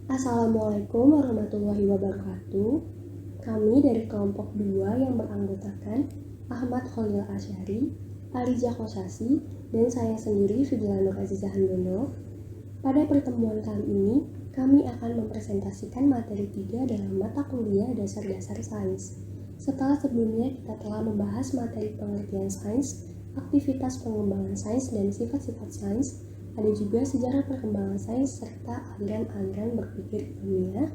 Assalamualaikum warahmatullahi wabarakatuh. Kami dari kelompok 2 yang beranggotakan Ahmad Khalil Asyari, Aliza Kosasi, dan saya sendiri Fidila Nur Aziza Handono. Pada pertemuan kali ini, kami akan mempresentasikan materi 3 dalam mata kuliah dasar-dasar sains. Setelah sebelumnya kita telah membahas materi pengertian sains, aktivitas pengembangan sains dan sifat-sifat sains, ada juga sejarah perkembangan sains serta aliran-aliran berpikir ilmiah.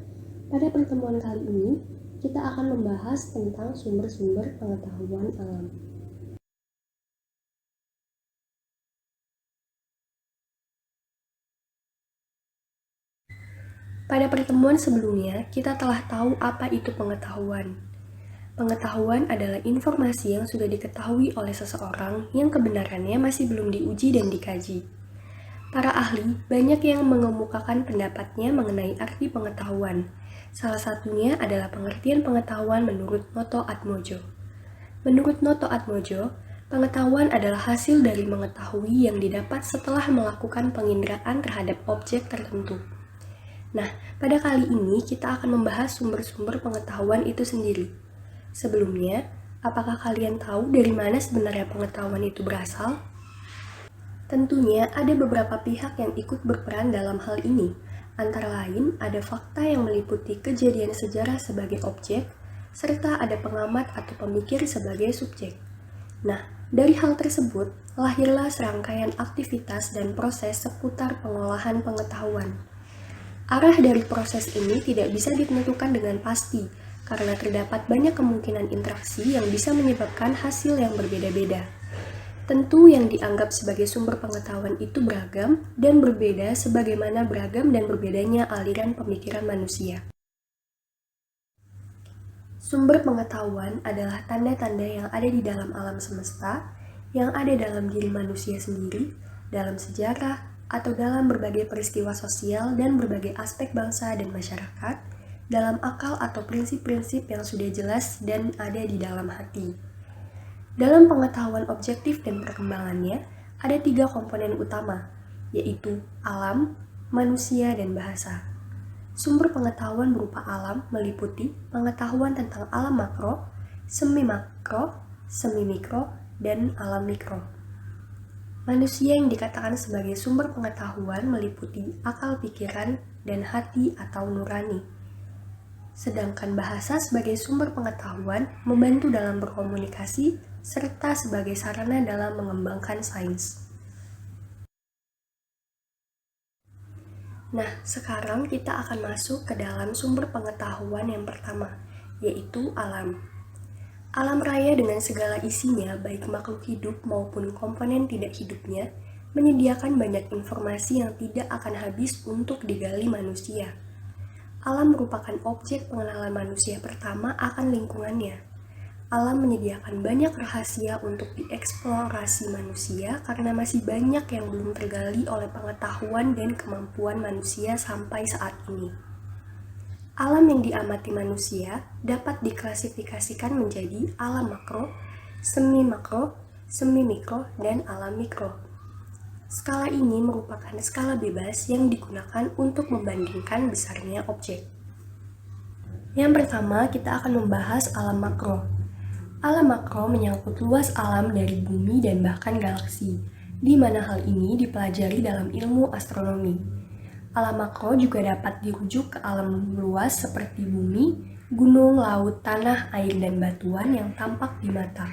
Pada pertemuan kali ini, kita akan membahas tentang sumber-sumber pengetahuan alam. Pada pertemuan sebelumnya, kita telah tahu apa itu pengetahuan. Pengetahuan adalah informasi yang sudah diketahui oleh seseorang yang kebenarannya masih belum diuji dan dikaji. Para ahli banyak yang mengemukakan pendapatnya mengenai arti pengetahuan. Salah satunya adalah pengertian pengetahuan menurut Noto Atmojo. Menurut Noto Atmojo, pengetahuan adalah hasil dari mengetahui yang didapat setelah melakukan penginderaan terhadap objek tertentu. Nah, pada kali ini kita akan membahas sumber-sumber pengetahuan itu sendiri. Sebelumnya, apakah kalian tahu dari mana sebenarnya pengetahuan itu berasal? Tentunya ada beberapa pihak yang ikut berperan dalam hal ini. Antara lain, ada fakta yang meliputi kejadian sejarah sebagai objek, serta ada pengamat atau pemikir sebagai subjek. Nah, dari hal tersebut, lahirlah serangkaian aktivitas dan proses seputar pengolahan pengetahuan. Arah dari proses ini tidak bisa ditentukan dengan pasti, karena terdapat banyak kemungkinan interaksi yang bisa menyebabkan hasil yang berbeda-beda. Tentu yang dianggap sebagai sumber pengetahuan itu beragam dan berbeda sebagaimana beragam dan berbedanya aliran pemikiran manusia. Sumber pengetahuan adalah tanda-tanda yang ada di dalam alam semesta, yang ada dalam diri manusia sendiri, dalam sejarah, atau dalam berbagai peristiwa sosial dan berbagai aspek bangsa dan masyarakat, dalam akal atau prinsip-prinsip yang sudah jelas dan ada di dalam hati. Dalam pengetahuan objektif dan perkembangannya, ada 3 komponen utama, yaitu alam, manusia, dan bahasa. Sumber pengetahuan berupa alam meliputi pengetahuan tentang alam makro, semi makro, semi mikro, dan alam mikro. Manusia yang dikatakan sebagai sumber pengetahuan meliputi akal pikiran dan hati atau nurani. Sedangkan bahasa sebagai sumber pengetahuan membantu dalam berkomunikasi serta sebagai sarana dalam mengembangkan sains. Nah, sekarang kita akan masuk ke dalam sumber pengetahuan yang pertama, yaitu alam. Alam raya dengan segala isinya, baik makhluk hidup maupun komponen tidak hidupnya, menyediakan banyak informasi yang tidak akan habis untuk digali manusia. Alam merupakan objek pengenalan manusia pertama akan lingkungannya. Alam menyediakan banyak rahasia untuk dieksplorasi manusia karena masih banyak yang belum tergali oleh pengetahuan dan kemampuan manusia sampai saat ini. Alam yang diamati manusia dapat diklasifikasikan menjadi alam makro, semi mikro, dan alam mikro. Skala ini merupakan skala bebas yang digunakan untuk membandingkan besarnya objek. Yang pertama, kita akan membahas alam makro. Alam makro menyangkut luas alam dari bumi dan bahkan galaksi, di mana hal ini dipelajari dalam ilmu astronomi. Alam makro juga dapat dirujuk ke alam luas seperti bumi, gunung, laut, tanah, air, dan batuan yang tampak di mata,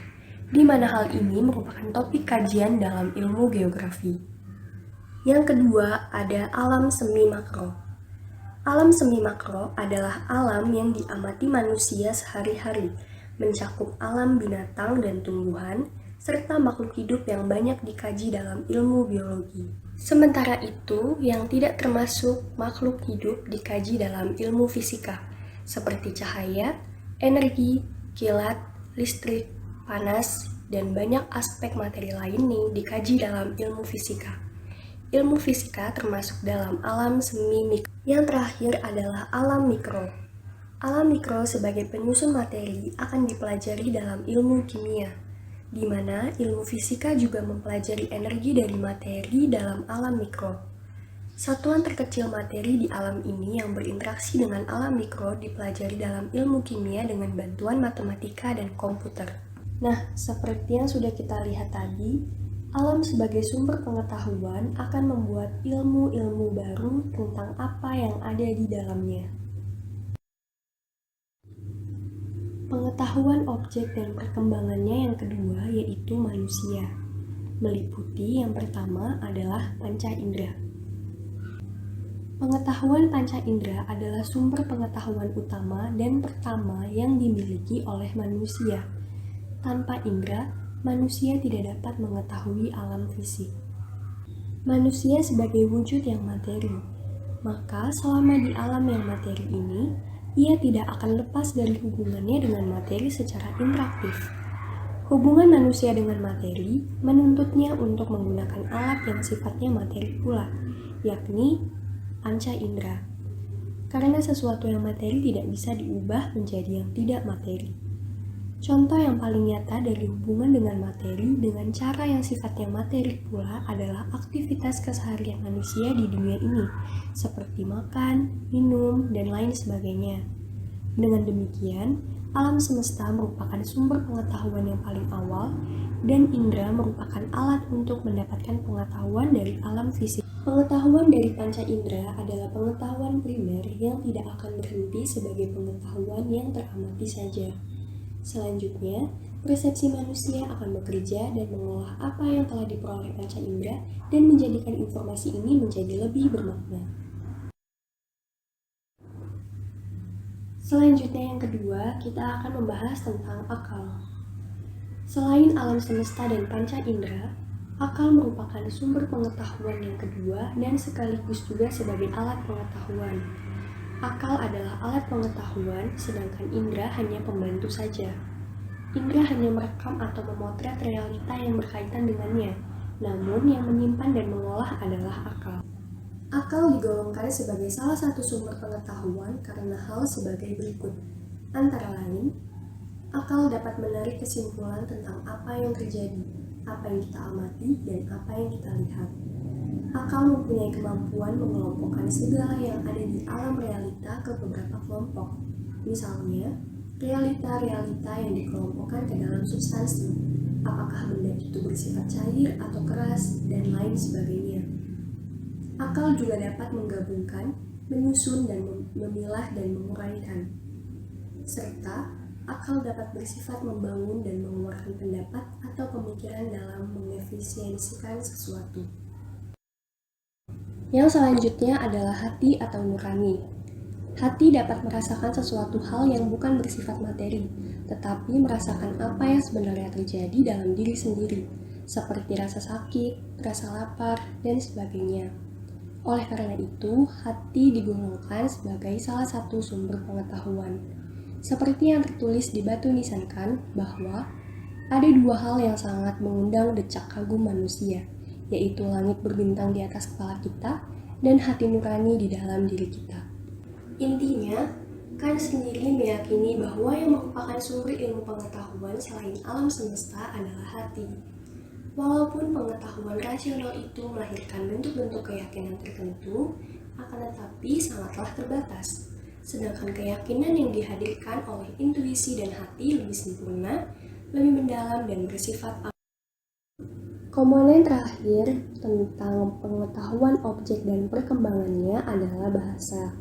di mana hal ini merupakan topik kajian dalam ilmu geografi. Yang kedua, ada alam semi makro. Alam semi makro adalah alam yang diamati manusia sehari-hari, mencakup alam binatang dan tumbuhan, serta makhluk hidup yang banyak dikaji dalam ilmu biologi. Sementara itu, yang tidak termasuk makhluk hidup dikaji dalam ilmu fisika, seperti cahaya, energi, kilat, listrik, panas, dan banyak aspek materi lain yang dikaji dalam ilmu fisika. Ilmu fisika termasuk dalam alam semi mikro. Yang terakhir adalah alam mikro. Alam mikro sebagai penyusun materi akan dipelajari dalam ilmu kimia, di mana ilmu fisika juga mempelajari energi dari materi dalam alam mikro. Satuan terkecil materi di alam ini yang berinteraksi dengan alam mikro dipelajari dalam ilmu kimia dengan bantuan matematika dan komputer. Nah, seperti yang sudah kita lihat tadi, alam sebagai sumber pengetahuan akan membuat ilmu-ilmu baru tentang apa yang ada di dalamnya. Pengetahuan objek dan perkembangannya yang kedua yaitu manusia. Meliputi yang pertama adalah panca indera. Pengetahuan panca indera adalah sumber pengetahuan utama dan pertama yang dimiliki oleh manusia. Tanpa indera, manusia tidak dapat mengetahui alam fisik. Manusia sebagai wujud yang materi, maka selama di alam yang materi ini, ia tidak akan lepas dari hubungannya dengan materi secara interaktif. Hubungan manusia dengan materi menuntutnya untuk menggunakan alat yang sifatnya materi pula, yakni panca indera. Karena sesuatu yang materi tidak bisa diubah menjadi yang tidak materi. Contoh yang paling nyata dari hubungan dengan materi dengan cara yang sifatnya materi pula adalah aktivitas keseharian manusia di dunia ini, seperti makan, minum, dan lain sebagainya. Dengan demikian, alam semesta merupakan sumber pengetahuan yang paling awal, dan indera merupakan alat untuk mendapatkan pengetahuan dari alam fisik. Pengetahuan dari panca indera adalah pengetahuan primer yang tidak akan berhenti sebagai pengetahuan yang teramati saja. Selanjutnya, persepsi manusia akan bekerja dan mengolah apa yang telah diperoleh panca indera dan menjadikan informasi ini menjadi lebih bermakna. Selanjutnya yang kedua, kita akan membahas tentang akal. Selain alam semesta dan panca indera, akal merupakan sumber pengetahuan yang kedua dan sekaligus juga sebagai alat pengetahuan. Akal adalah alat pengetahuan, sedangkan indera hanya pembantu saja. Indera hanya merekam atau memotret realita yang berkaitan dengannya, namun yang menyimpan dan mengolah adalah akal. Akal digolongkan sebagai salah satu sumber pengetahuan karena hal sebagai berikut. Antara lain, akal dapat menarik kesimpulan tentang apa yang terjadi, apa yang kita amati, dan apa yang kita lihat. Akal mempunyai kemampuan mengelompokkan segala yang ada di alam realita ke beberapa kelompok. Misalnya, realita-realita yang dikelompokkan ke dalam substansi, apakah benda itu bersifat cair atau keras, dan lain sebagainya. Akal juga dapat menggabungkan, menyusun, dan memilah dan menguraikan. Serta, akal dapat bersifat membangun dan mengeluarkan pendapat atau pemikiran dalam mengefisiensikan sesuatu. Yang selanjutnya adalah hati atau nurani. Hati dapat merasakan sesuatu hal yang bukan bersifat materi, tetapi merasakan apa yang sebenarnya terjadi dalam diri sendiri, seperti rasa sakit, rasa lapar, dan sebagainya. Oleh karena itu, hati digolongkan sebagai salah satu sumber pengetahuan. Seperti yang tertulis di batu nisankan bahwa ada dua hal yang sangat mengundang decak kagum manusia, yaitu langit berbintang di atas kepala kita dan hati nurani di dalam diri kita. Intinya, Kant sendiri meyakini bahwa yang merupakan sumber ilmu pengetahuan selain alam semesta adalah hati. Walaupun pengetahuan rasional itu melahirkan bentuk-bentuk keyakinan tertentu, akan tetapi sangatlah terbatas. Sedangkan keyakinan yang dihadirkan oleh intuisi dan hati lebih sempurna, lebih mendalam dan bersifat. Komponen terakhir tentang pengetahuan objek dan perkembangannya adalah bahasa.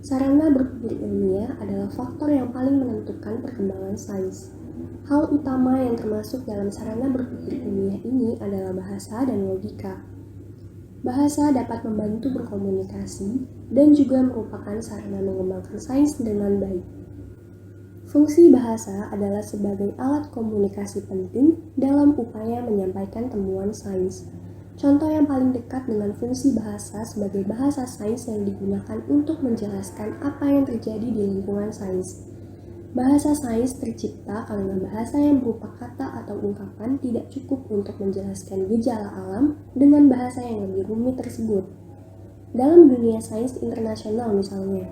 Sarana berpikir ilmiah adalah faktor yang paling menentukan perkembangan sains. Hal utama yang termasuk dalam sarana berpikir ilmiah ini adalah bahasa dan logika. Bahasa dapat membantu berkomunikasi dan juga merupakan sarana mengembangkan sains dengan baik. Fungsi bahasa adalah sebagai alat komunikasi penting dalam upaya menyampaikan temuan sains. Contoh yang paling dekat dengan fungsi bahasa sebagai bahasa sains yang digunakan untuk menjelaskan apa yang terjadi di lingkungan sains. Bahasa sains tercipta karena bahasa yang berupa kata atau ungkapan tidak cukup untuk menjelaskan gejala alam dengan bahasa yang lebih rumit tersebut. Dalam dunia sains internasional misalnya,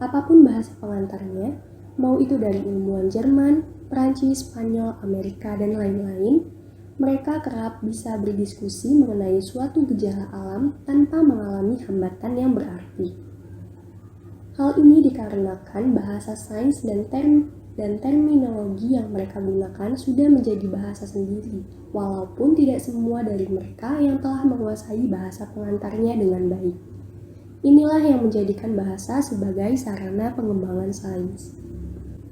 apapun bahasa pengantarnya, mau itu dari ilmuwan Jerman, Prancis, Spanyol, Amerika, dan lain-lain, Mereka kerap bisa berdiskusi mengenai suatu gejala alam tanpa mengalami hambatan yang berarti. Hal ini dikarenakan bahasa sains dan terminologi yang mereka gunakan sudah menjadi bahasa sendiri, walaupun tidak semua dari mereka yang telah menguasai bahasa pengantarnya dengan baik. Inilah yang menjadikan bahasa sebagai sarana pengembangan sains.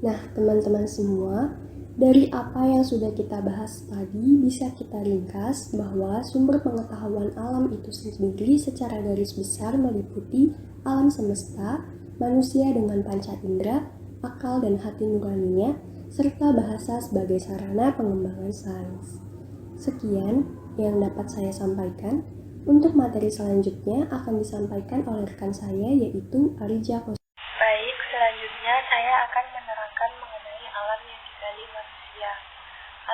Nah, teman-teman semua, dari apa yang sudah kita bahas tadi, bisa kita ringkas bahwa sumber pengetahuan alam itu sendiri secara garis besar meliputi alam semesta, manusia dengan panca indera, akal dan hati nuraninya, serta bahasa sebagai sarana pengembangan sains. Sekian yang dapat saya sampaikan. Untuk materi selanjutnya akan disampaikan oleh rekan saya, yaitu Arija Kos. Baik, selanjutnya saya akan menerangkan mengenai alam yang digali manusia.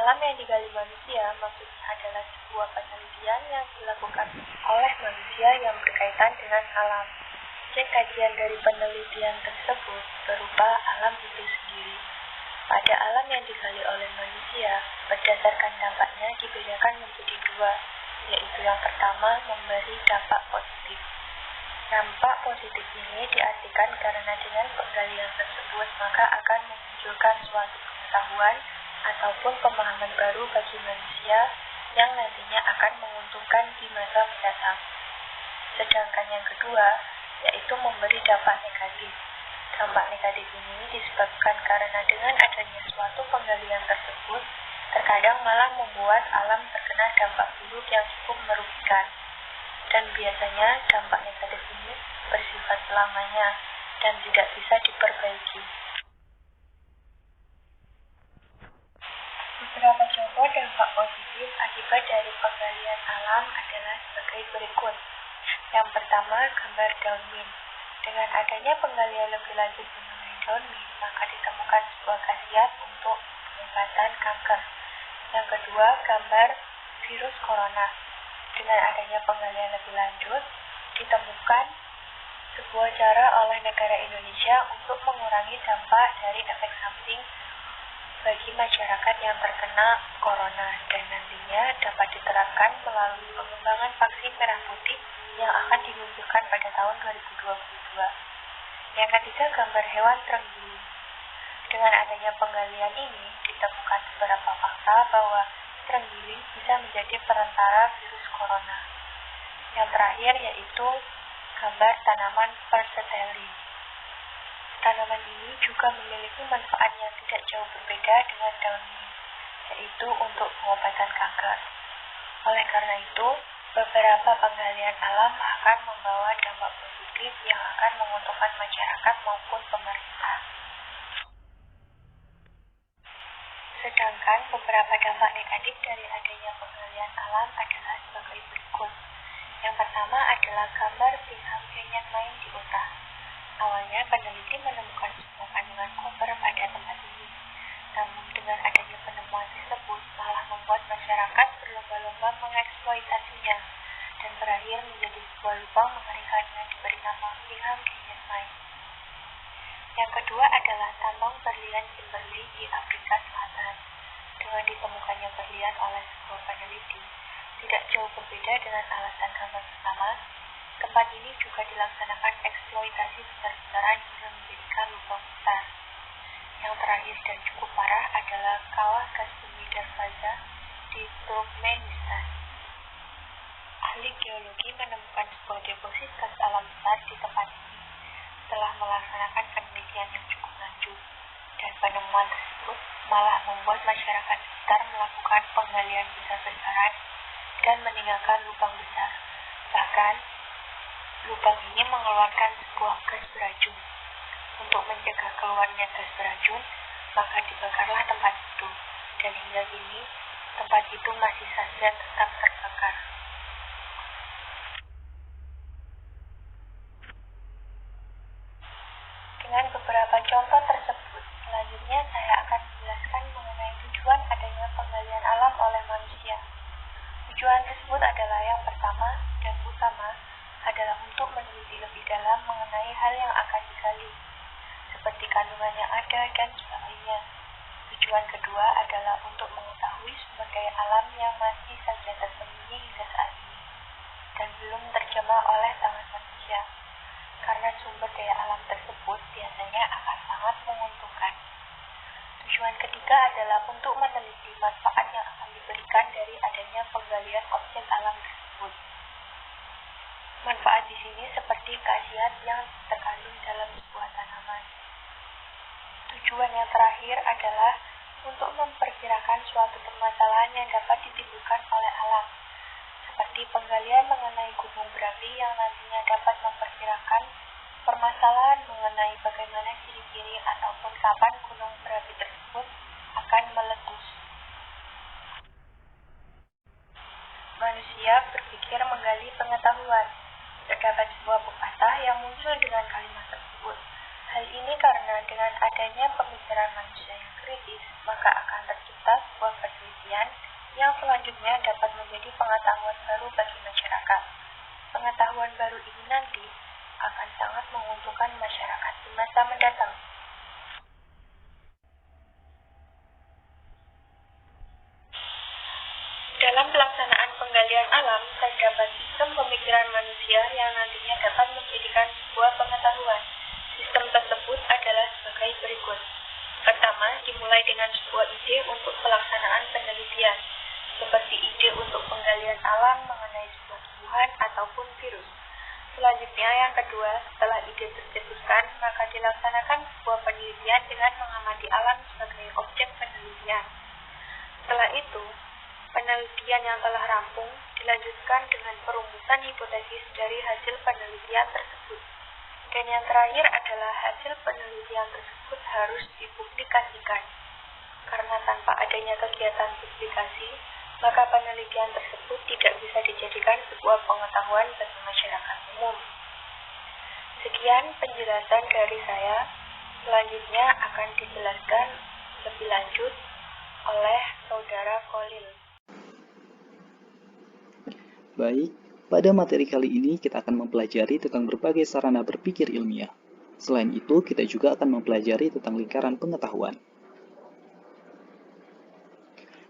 Alam yang digali manusia maksudnya adalah sebuah penelitian yang dilakukan oleh manusia yang berkaitan dengan alam. Dan kajian dari penelitian tersebut berupa alam itu sendiri. Pada alam yang digali oleh manusia, berdasarkan dampaknya dibedakan menjadi dua, yaitu yang pertama memberi dampak positif. Dampak positif ini diartikan karena dengan penggalian tersebut maka akan memunculkan suatu pengetahuan ataupun pemahaman baru bagi manusia yang nantinya akan menguntungkan di masa mendatang. Sedangkan yang kedua, yaitu memberi dampak negatif. Dampak negatif ini disebabkan karena dengan adanya suatu penggalian tersebut, terkadang malah membuat alam terkena dampak buruk yang cukup merugikan. Dan biasanya dampak negatif ini bersifat selamanya dan tidak bisa diperbaiki. Beberapa contoh dampak positif akibat dari penggalian alam adalah sebagai berikut. Yang pertama, gambar daun mint. Dengan adanya penggalian lebih lanjut mengenai daun mint, maka ditemukan sebuah khasiat untuk pengobatan kanker. Yang kedua, gambar virus corona. Dengan adanya penggalian lebih lanjut, ditemukan sebuah cara oleh negara Indonesia untuk mengurangi dampak dari efek samping bagi masyarakat yang terkena corona dan nantinya dapat diterapkan melalui pengembangan vaksin merah putih yang akan diluncurkan pada tahun 2022. Yang ketiga, gambar hewan terenggiling. Dengan adanya penggalian ini, ditemukan beberapa fakta bahwa terenggiling bisa menjadi perantara virus corona. Yang terakhir yaitu gambar tanaman persiteli. Tanaman ini juga memiliki manfaat yang tidak jauh berbeda dengan daun mint, yaitu untuk pengobatan kanker. Oleh karena itu, beberapa penggalian alam akan membawa dampak positif yang akan menguntungkan masyarakat maupun pemerintah. Sedangkan beberapa dampak negatif dari adanya penggalian alam adalah sebagai berikut. Yang pertama adalah gambar pihak yang main di otak. Awalnya peneliti menemukan sebuah kandungan koper pada tempat ini. Namun dengan adanya penemuan tersebut malah membuat masyarakat berlomba-lomba mengeksploitasinya dan berakhir menjadi sebuah lubang mengerikan yang diberi nama pihak yang main. Yang kedua adalah tambang berlian Kimberley di Afrika Selatan. Dengan ditemukannya berlian oleh sebuah peneliti, tidak jauh berbeda dengan alasan gambar pertama, tempat ini juga dilaksanakan eksploitasi besar-besaran hingga menjadikan lubang besar. Yang terakhir dan cukup parah adalah kawah gas bumi Darvaza di Turkmenistan. Ahli geologi menemukan sebuah deposit gas alam besar di tempat ini setelah melaksanakan penelitian yang cukup lanjut, dan penemuan tersebut malah membuat masyarakat sekitar melakukan penggalian besar-besaran dan meninggalkan lubang besar. Bahkan, lubang ini mengeluarkan sebuah gas beracun. Untuk mencegah keluarnya gas beracun, maka dibakarlah tempat itu, dan hingga kini tempat itu masih saja tetap terbakar. Dengan beberapa contoh tersebut, selanjutnya saya akan menjelaskan mengenai tujuan adanya penggalian alam oleh manusia. Tujuan tersebut adalah yang pertama dan utama adalah untuk meneliti lebih dalam mengenai hal yang akan digali, seperti kandungan yang ada dan sebagainya. Tujuan kedua adalah untuk mengetahui sumber daya alam yang masih saja tersembunyi hingga saat ini dan belum terjamah oleh tangan manusia, karena sumber daya alam tersebut biasanya akan sangat menguntungkan. Tujuan ketiga adalah untuk meneliti manfaat yang akan diberikan dari adanya penggalian objek alam tersebut. Manfaat di sini seperti khasiat yang terkandung dalam sebuah tanaman. Tujuan yang terakhir adalah untuk memperkirakan suatu permasalahan yang dapat ditimbulkan oleh alam, seperti penggalian mengenai gunung berapi yang nantinya dapat memperkirakan permasalahan mengenai bagaimana ciri-ciri ataupun kapan gunung berapi tersebut akan meletus. Manusia berpikir menggali pengetahuan. Terdapat sebuah pepatah yang muncul dengan kalimat tersebut. Hal ini karena dengan adanya pemikiran manusia yang kritis, maka akan tercipta sebuah penelitian yang selanjutnya dapat menjadi pengetahuan baru bagi masyarakat. Pengetahuan baru ini nanti akan sangat menguntungkan masyarakat di masa mendatang. Dalam pelaksanaan penggalian alam, terdapat sistem pemikiran manusia yang nantinya dapat menjadikan sebuah pengetahuan. Sistem tersebut adalah sebagai berikut. Pertama, dimulai dengan sebuah ide untuk pelaksanaan penelitian, seperti ide untuk penggalian alam mengenai sebuah tumbuhan ataupun virus. Selanjutnya, yang kedua, setelah ide tercetuskan, maka dilaksanakan sebuah penelitian dengan mengamati alam sebagai objek penelitian. Setelah itu, penelitian yang telah rampung dilanjutkan dengan perumusan hipotesis dari hasil penelitian tersebut. Dan yang terakhir adalah hasil penelitian tersebut harus dipublikasikan. Karena tanpa adanya kegiatan publikasi, maka penelitian tersebut tidak bisa dijadikan sebuah pengetahuan bagi masyarakat umum. Sekian penjelasan dari saya. Selanjutnya akan dijelaskan lebih lanjut oleh Saudara Kolil. Baik, pada materi kali ini kita akan mempelajari tentang berbagai sarana berpikir ilmiah. Selain itu, kita juga akan mempelajari tentang lingkaran pengetahuan.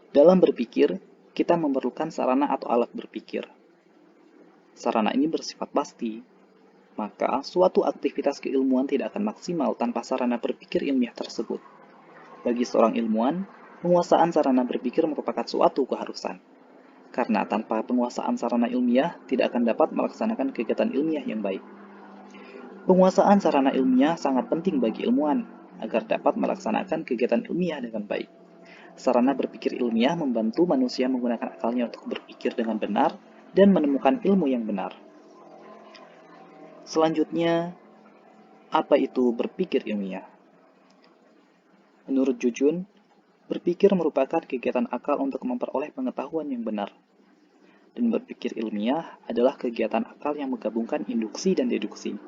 Dalam berpikir, kita memerlukan sarana atau alat berpikir. Sarana ini bersifat pasti, maka suatu aktivitas keilmuan tidak akan maksimal tanpa sarana berpikir ilmiah tersebut. Bagi seorang ilmuwan, penguasaan sarana berpikir merupakan suatu keharusan. Karena tanpa penguasaan sarana ilmiah, tidak akan dapat melaksanakan kegiatan ilmiah yang baik. Penguasaan sarana ilmiah sangat penting bagi ilmuwan, agar dapat melaksanakan kegiatan ilmiah dengan baik. Sarana berpikir ilmiah membantu manusia menggunakan akalnya untuk berpikir dengan benar dan menemukan ilmu yang benar. Selanjutnya, apa itu berpikir ilmiah? Menurut Jujun, berpikir merupakan kegiatan akal untuk memperoleh pengetahuan yang benar. Dan berpikir ilmiah adalah kegiatan akal yang menggabungkan induksi dan deduksi.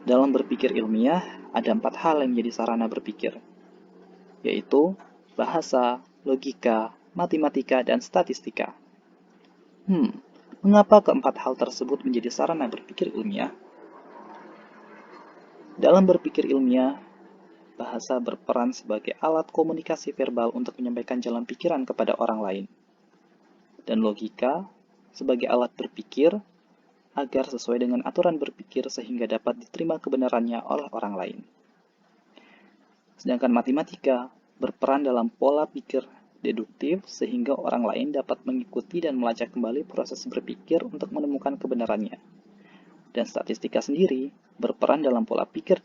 Dalam berpikir ilmiah, ada 4 hal yang menjadi sarana berpikir, yaitu bahasa, logika, matematika, dan statistika. Mengapa keempat hal tersebut menjadi sarana berpikir ilmiah? Dalam berpikir ilmiah, bahasa berperan sebagai alat komunikasi verbal untuk menyampaikan jalan pikiran kepada orang lain. Dan logika sebagai alat berpikir agar sesuai dengan aturan berpikir sehingga dapat diterima kebenarannya oleh orang lain. Sedangkan matematika berperan dalam pola pikir deduktif sehingga orang lain dapat mengikuti dan melacak kembali proses berpikir untuk menemukan kebenarannya. Dan statistika sendiri berperan dalam pola pikir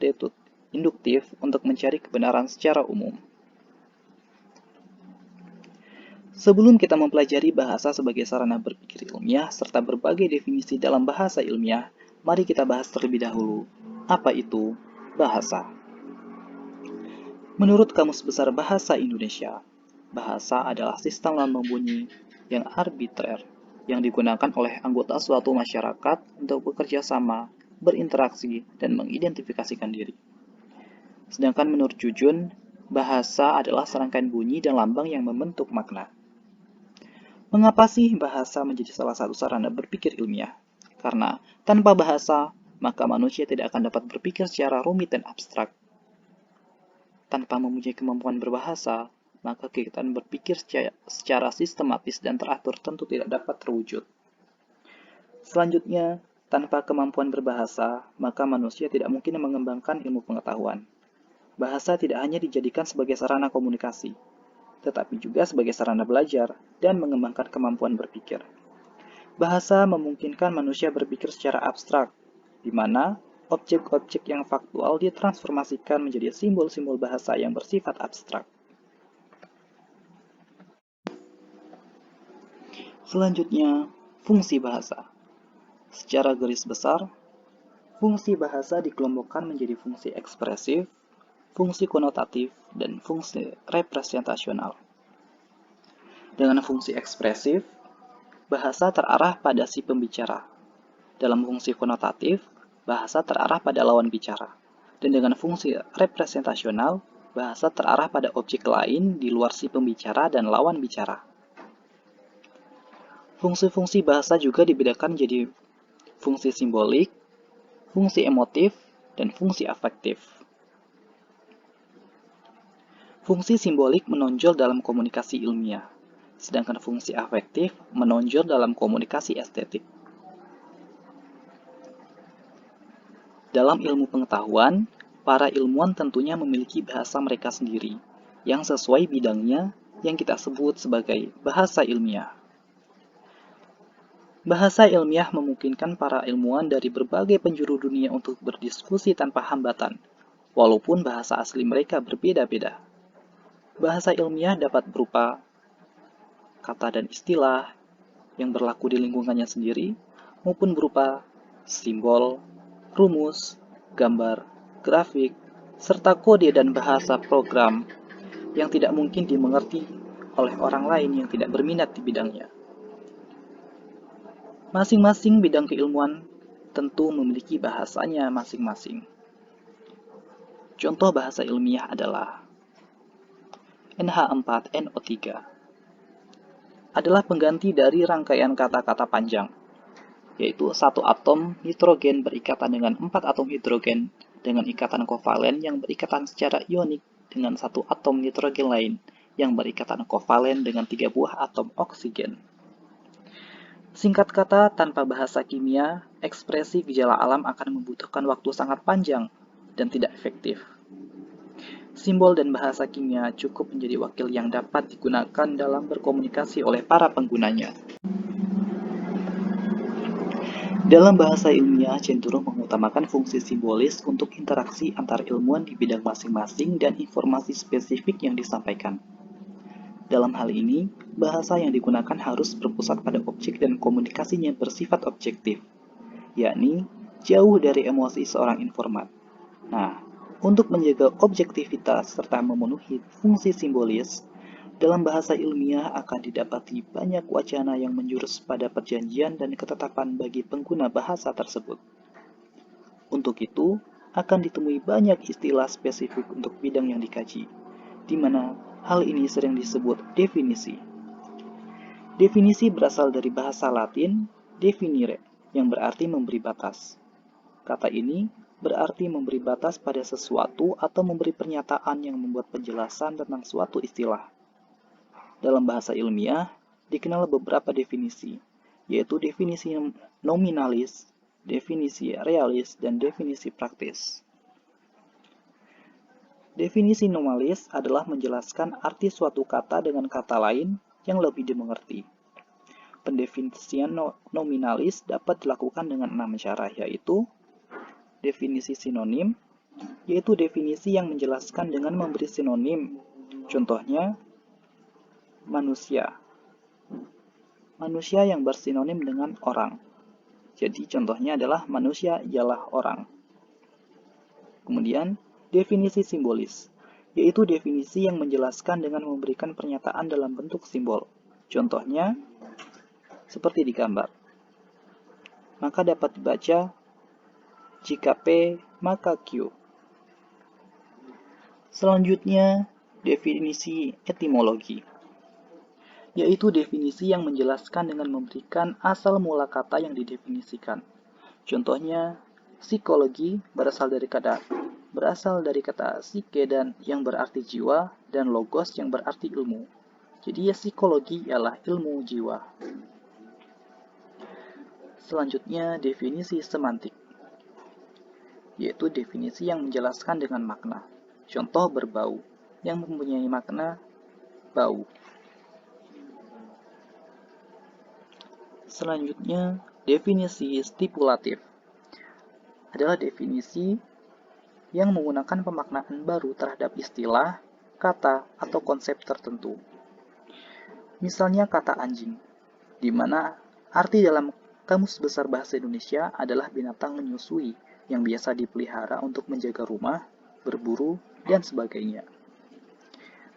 induktif untuk mencari kebenaran secara umum. Sebelum kita mempelajari bahasa sebagai sarana berpikir ilmiah serta berbagai definisi dalam bahasa ilmiah, mari kita bahas terlebih dahulu, apa itu bahasa? Menurut Kamus Besar Bahasa Indonesia, bahasa adalah sistem lambang bunyi yang arbitrer yang digunakan oleh anggota suatu masyarakat untuk bekerja sama, berinteraksi, dan mengidentifikasikan diri. Sedangkan menurut Jujun, bahasa adalah serangkaian bunyi dan lambang yang membentuk makna. Mengapa sih bahasa menjadi salah satu sarana berpikir ilmiah? Karena tanpa bahasa, maka manusia tidak akan dapat berpikir secara rumit dan abstrak. Tanpa mempunyai kemampuan berbahasa, maka kegiatan berpikir secara sistematis dan teratur tentu tidak dapat terwujud. Selanjutnya, tanpa kemampuan berbahasa, maka manusia tidak mungkin mengembangkan ilmu pengetahuan. Bahasa tidak hanya dijadikan sebagai sarana komunikasi, tetapi juga sebagai sarana belajar dan mengembangkan kemampuan berpikir. Bahasa memungkinkan manusia berpikir secara abstrak, di mana objek-objek yang faktual ditransformasikan menjadi simbol-simbol bahasa yang bersifat abstrak. Selanjutnya, fungsi bahasa. Secara garis besar, fungsi bahasa dikelompokkan menjadi fungsi ekspresif, fungsi konotatif, dan fungsi representasional. Dengan fungsi ekspresif, bahasa terarah pada si pembicara. Dalam fungsi konotatif, bahasa terarah pada lawan bicara. Dan dengan fungsi representasional, bahasa terarah pada objek lain di luar si pembicara dan lawan bicara. Fungsi-fungsi bahasa juga dibedakan menjadi fungsi simbolik, fungsi emotif, dan fungsi afektif. Fungsi simbolik menonjol dalam komunikasi ilmiah, sedangkan fungsi afektif menonjol dalam komunikasi estetik. Dalam ilmu pengetahuan, para ilmuwan tentunya memiliki bahasa mereka sendiri, yang sesuai bidangnya yang kita sebut sebagai bahasa ilmiah. Bahasa ilmiah memungkinkan para ilmuwan dari berbagai penjuru dunia untuk berdiskusi tanpa hambatan, walaupun bahasa asli mereka berbeda-beda. Bahasa ilmiah dapat berupa kata dan istilah yang berlaku di lingkungannya sendiri, maupun berupa simbol, rumus, gambar, grafik, serta kode dan bahasa program yang tidak mungkin dimengerti oleh orang lain yang tidak berminat di bidangnya. Masing-masing bidang keilmuan tentu memiliki bahasanya masing-masing. Contoh bahasa ilmiah adalah NH4NO3 adalah pengganti dari rangkaian kata-kata panjang, yaitu satu atom nitrogen berikatan dengan 4 atom hidrogen dengan ikatan kovalen yang berikatan secara ionik dengan satu atom nitrogen lain yang berikatan kovalen dengan 3 buah atom oksigen. Singkat kata, tanpa bahasa kimia, ekspresi gejala alam akan membutuhkan waktu sangat panjang dan tidak efektif. Simbol dan bahasa kimia cukup menjadi wakil yang dapat digunakan dalam berkomunikasi oleh para penggunanya. Dalam bahasa ilmiah cenderung mengutamakan fungsi simbolis untuk interaksi antar ilmuwan di bidang masing-masing dan informasi spesifik yang disampaikan. Dalam hal ini, bahasa yang digunakan harus berpusat pada objek dan komunikasinya bersifat objektif, yakni jauh dari emosi seorang informan. Nah, untuk menjaga objektivitas serta memenuhi fungsi simbolis, dalam bahasa ilmiah akan didapati banyak wacana yang menjurus pada perjanjian dan ketetapan bagi pengguna bahasa tersebut. Untuk itu, akan ditemui banyak istilah spesifik untuk bidang yang dikaji, di mana hal ini sering disebut definisi. Definisi berasal dari bahasa Latin definire, yang berarti memberi batas. Kata ini berarti memberi batas pada sesuatu atau memberi pernyataan yang membuat penjelasan tentang suatu istilah. Dalam bahasa ilmiah, dikenal beberapa definisi, yaitu definisi nominalis, definisi realis, dan definisi praktis. Definisi nominalis adalah menjelaskan arti suatu kata dengan kata lain yang lebih dimengerti. Pendefinisian nominalis dapat dilakukan dengan 6 cara, yaitu definisi sinonim, yaitu definisi yang menjelaskan dengan memberi sinonim. Contohnya, manusia. Manusia yang bersinonim dengan orang. Jadi contohnya adalah manusia ialah orang. Kemudian, definisi simbolis, yaitu definisi yang menjelaskan dengan memberikan pernyataan dalam bentuk simbol. Contohnya, seperti di gambar. Maka dapat dibaca, jika P, maka Q. Selanjutnya, definisi etimologi, yaitu definisi yang menjelaskan dengan memberikan asal mula kata yang didefinisikan. Contohnya, psikologi berasal dari kata berasal dari kata psyche dan yang berarti jiwa dan logos yang berarti ilmu. Jadi psikologi ialah ilmu jiwa. Selanjutnya definisi semantik, yaitu definisi yang menjelaskan dengan makna. Contoh berbau, yang mempunyai makna bau. Selanjutnya, definisi stipulatif adalah definisi yang menggunakan pemaknaan baru terhadap istilah, kata, atau konsep tertentu. Misalnya kata anjing, di mana arti dalam Kamus Besar Bahasa Indonesia adalah binatang menyusui yang biasa dipelihara untuk menjaga rumah, berburu, dan sebagainya.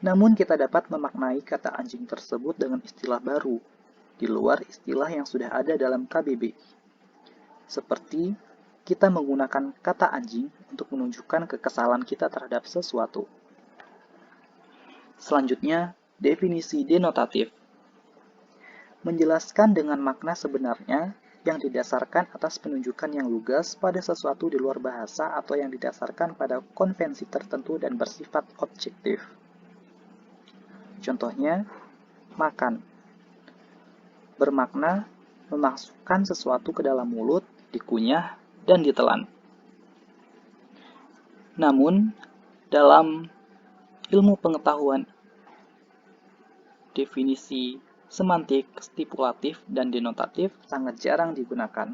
Namun kita dapat memaknai kata anjing tersebut dengan istilah baru, di luar istilah yang sudah ada dalam KBBI. Seperti kita menggunakan kata anjing untuk menunjukkan kekesalan kita terhadap sesuatu. Selanjutnya, definisi denotatif. Menjelaskan dengan makna sebenarnya yang didasarkan atas penunjukan yang lugas pada sesuatu di luar bahasa atau yang didasarkan pada konvensi tertentu dan bersifat objektif. Contohnya, makan. Bermakna memasukkan sesuatu ke dalam mulut, dikunyah, dan ditelan. Namun, dalam ilmu pengetahuan, definisi semantik, stipulatif, dan denotatif sangat jarang digunakan.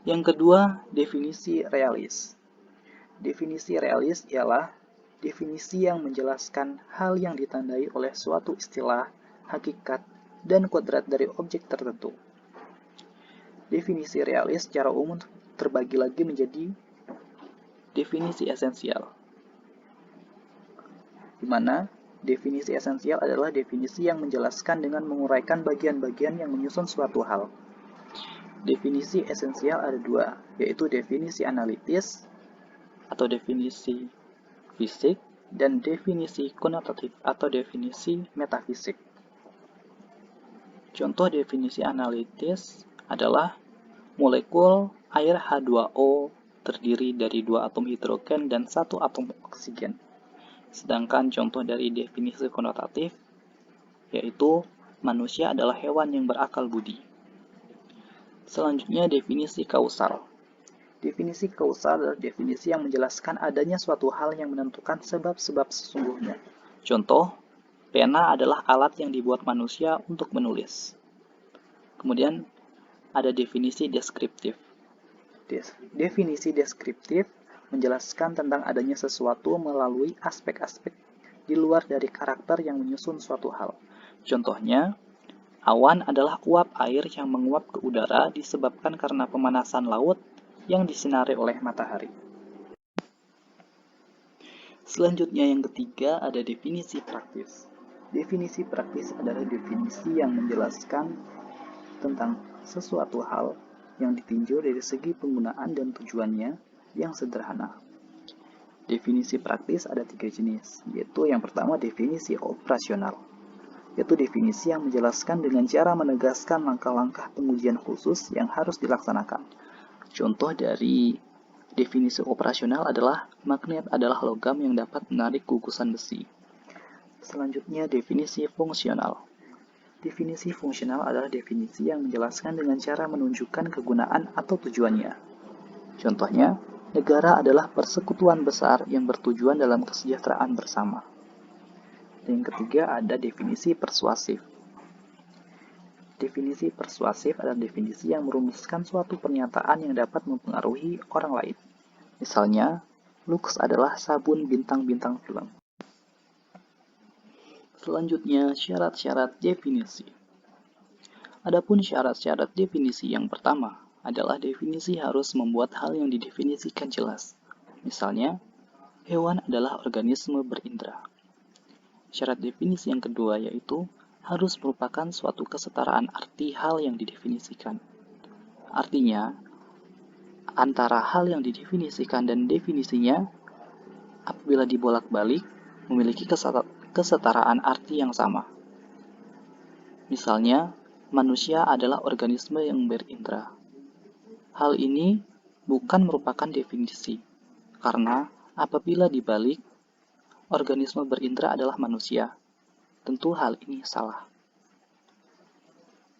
Yang kedua, definisi realis. Definisi realis ialah definisi yang menjelaskan hal yang ditandai oleh suatu istilah, hakikat, dan kodrat dari objek tertentu. Definisi realis secara umum terbagi lagi menjadi definisi esensial, di mana definisi esensial adalah definisi yang menjelaskan dengan menguraikan bagian-bagian yang menyusun suatu hal. Definisi esensial ada dua, yaitu definisi analitis atau definisi fisik dan definisi konotatif atau definisi metafisik. Contoh definisi analitis adalah molekul air H2O terdiri dari 2 atom hidrogen dan 1 atom oksigen. Sedangkan contoh dari definisi konotatif yaitu manusia adalah hewan yang berakal budi. Selanjutnya definisi kausal. Definisi kausal adalah definisi yang menjelaskan adanya suatu hal yang menentukan sebab-sebab sesungguhnya. Contoh, pena adalah alat yang dibuat manusia untuk menulis. Kemudian ada definisi deskriptif. Definisi deskriptif menjelaskan tentang adanya sesuatu melalui aspek-aspek di luar dari karakter yang menyusun suatu hal. Contohnya, awan adalah uap air yang menguap ke udara disebabkan karena pemanasan laut yang disinari oleh matahari. Selanjutnya yang ketiga ada definisi praktis. Definisi praktis adalah definisi yang menjelaskan tentang sesuatu hal yang ditinjau dari segi penggunaan dan tujuannya yang sederhana. Definisi praktis ada 3 jenis, yaitu yang pertama definisi operasional, yaitu definisi yang menjelaskan dengan cara menegaskan langkah-langkah pengujian khusus yang harus dilaksanakan. Contoh dari definisi operasional adalah magnet adalah logam yang dapat menarik gugusan besi. Selanjutnya definisi fungsional. Definisi fungsional adalah definisi yang menjelaskan dengan cara menunjukkan kegunaan atau tujuannya. Contohnya, negara adalah persekutuan besar yang bertujuan dalam kesejahteraan bersama. Dan yang ketiga ada definisi persuasif. Definisi persuasif adalah definisi yang merumuskan suatu pernyataan yang dapat mempengaruhi orang lain. Misalnya, Lux adalah sabun bintang-bintang film. Selanjutnya, syarat-syarat definisi. Adapun syarat-syarat definisi yang pertama adalah definisi harus membuat hal yang didefinisikan jelas. Misalnya, hewan adalah organisme berindera. Syarat definisi yang kedua yaitu harus merupakan suatu kesetaraan arti hal yang didefinisikan. Artinya, antara hal yang didefinisikan dan definisinya apabila dibolak-balik memiliki kesetaraan arti yang sama. Misalnya, manusia adalah organisme yang berindera. Hal ini bukan merupakan definisi, karena apabila dibalik, organisme berindera adalah manusia. Tentu hal ini salah.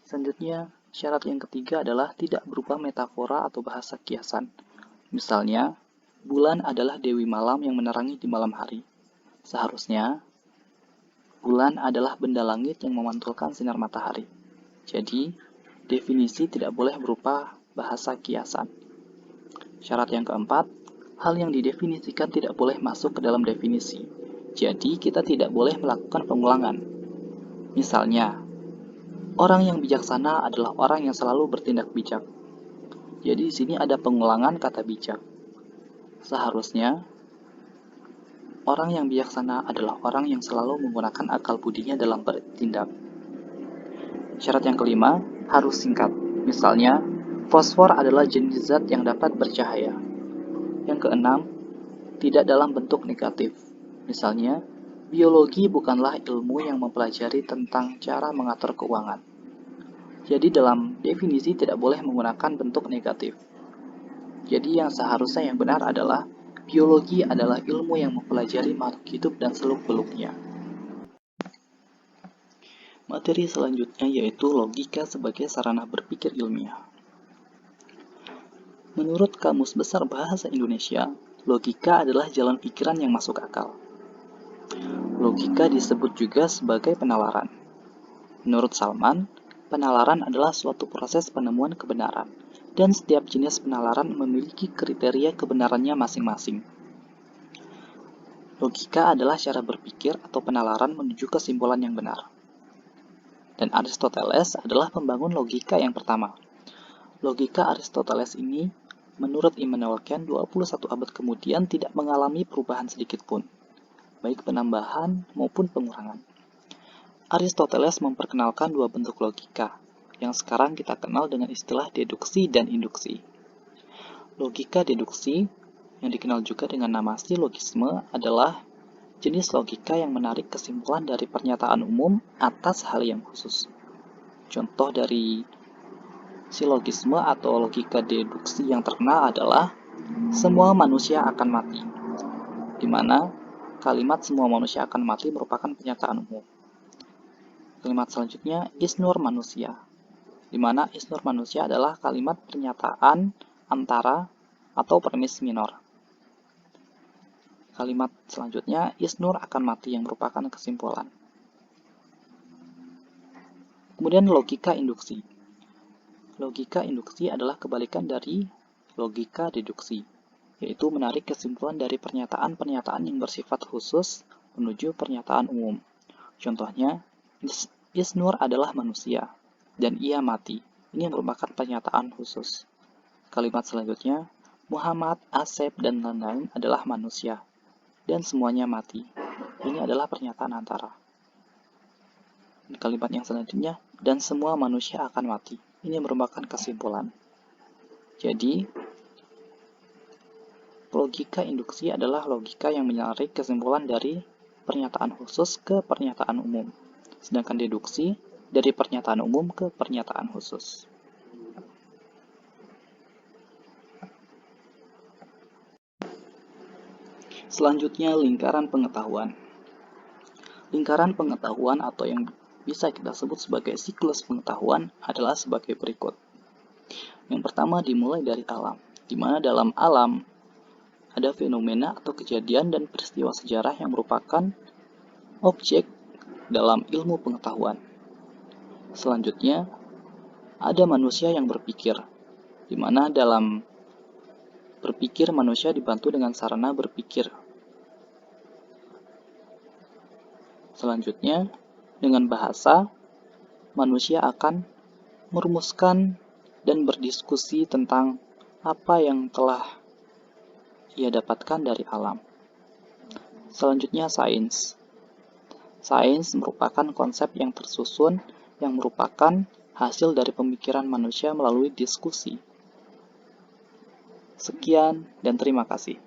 Selanjutnya, syarat yang ketiga adalah tidak berupa metafora atau bahasa kiasan. Misalnya, bulan adalah dewi malam yang menerangi di malam hari. Seharusnya, bulan adalah benda langit yang memantulkan sinar matahari. Jadi, definisi tidak boleh berupa bahasa kiasan. Syarat yang keempat, hal yang didefinisikan tidak boleh masuk ke dalam definisi. Jadi, kita tidak boleh melakukan pengulangan. Misalnya, orang yang bijaksana adalah orang yang selalu bertindak bijak. Jadi, di sini ada pengulangan kata bijak. Seharusnya, orang yang bijaksana adalah orang yang selalu menggunakan akal budinya dalam bertindak. Syarat yang kelima, harus singkat. Misalnya, fosfor adalah jenis zat yang dapat bercahaya. Yang keenam, tidak dalam bentuk negatif. Misalnya, biologi bukanlah ilmu yang mempelajari tentang cara mengatur keuangan. Jadi dalam definisi tidak boleh menggunakan bentuk negatif. Jadi yang seharusnya yang benar adalah biologi adalah ilmu yang mempelajari makhluk hidup dan seluk-beluknya. Materi selanjutnya yaitu logika sebagai sarana berpikir ilmiah. Menurut Kamus Besar Bahasa Indonesia, logika adalah jalan pikiran yang masuk akal. Logika disebut juga sebagai penalaran. Menurut Salman, penalaran adalah suatu proses penemuan kebenaran, dan setiap jenis penalaran memiliki kriteria kebenarannya masing-masing. Logika adalah cara berpikir atau penalaran menuju kesimpulan yang benar. Dan Aristoteles adalah pembangun logika yang pertama. Logika Aristoteles ini, menurut Immanuel Kant, 21 abad kemudian tidak mengalami perubahan sedikit pun, baik penambahan maupun pengurangan. Aristoteles memperkenalkan dua bentuk logika, yang sekarang kita kenal dengan istilah deduksi dan induksi. Logika deduksi, yang dikenal juga dengan nama silogisme, adalah jenis logika yang menarik kesimpulan dari pernyataan umum atas hal yang khusus. Contoh dari silogisme atau logika deduksi yang terkenal adalah semua manusia akan mati, di mana kalimat semua manusia akan mati merupakan pernyataan umum. Kalimat selanjutnya, isnur manusia, di mana isnur manusia adalah kalimat pernyataan antara atau premis minor. Kalimat selanjutnya, isnur akan mati yang merupakan kesimpulan. Kemudian logika induksi. Logika induksi adalah kebalikan dari logika deduksi, yaitu menarik kesimpulan dari pernyataan-pernyataan yang bersifat khusus menuju pernyataan umum. Contohnya, Isnur adalah manusia, dan ia mati. Ini merupakan pernyataan khusus. Kalimat selanjutnya, Muhammad, Asep, dan lain-lain adalah manusia, dan semuanya mati. Ini adalah pernyataan antara. Kalimat yang selanjutnya, dan semua manusia akan mati. Ini merupakan kesimpulan. Jadi, logika induksi adalah logika yang menarik kesimpulan dari pernyataan khusus ke pernyataan umum. Sedangkan deduksi dari pernyataan umum ke pernyataan khusus. Selanjutnya, lingkaran pengetahuan. Lingkaran pengetahuan atau yang bisa kita sebut sebagai siklus pengetahuan adalah sebagai berikut. Yang pertama dimulai dari alam, di mana dalam alam ada fenomena atau kejadian dan peristiwa sejarah yang merupakan objek dalam ilmu pengetahuan. Selanjutnya, ada manusia yang berpikir, di mana dalam berpikir manusia dibantu dengan sarana berpikir. Selanjutnya, dengan bahasa, manusia akan merumuskan dan berdiskusi tentang apa yang telah ia dapatkan dari alam. Selanjutnya, sains. Sains merupakan konsep yang tersusun yang merupakan hasil dari pemikiran manusia melalui diskusi. Sekian dan terima kasih.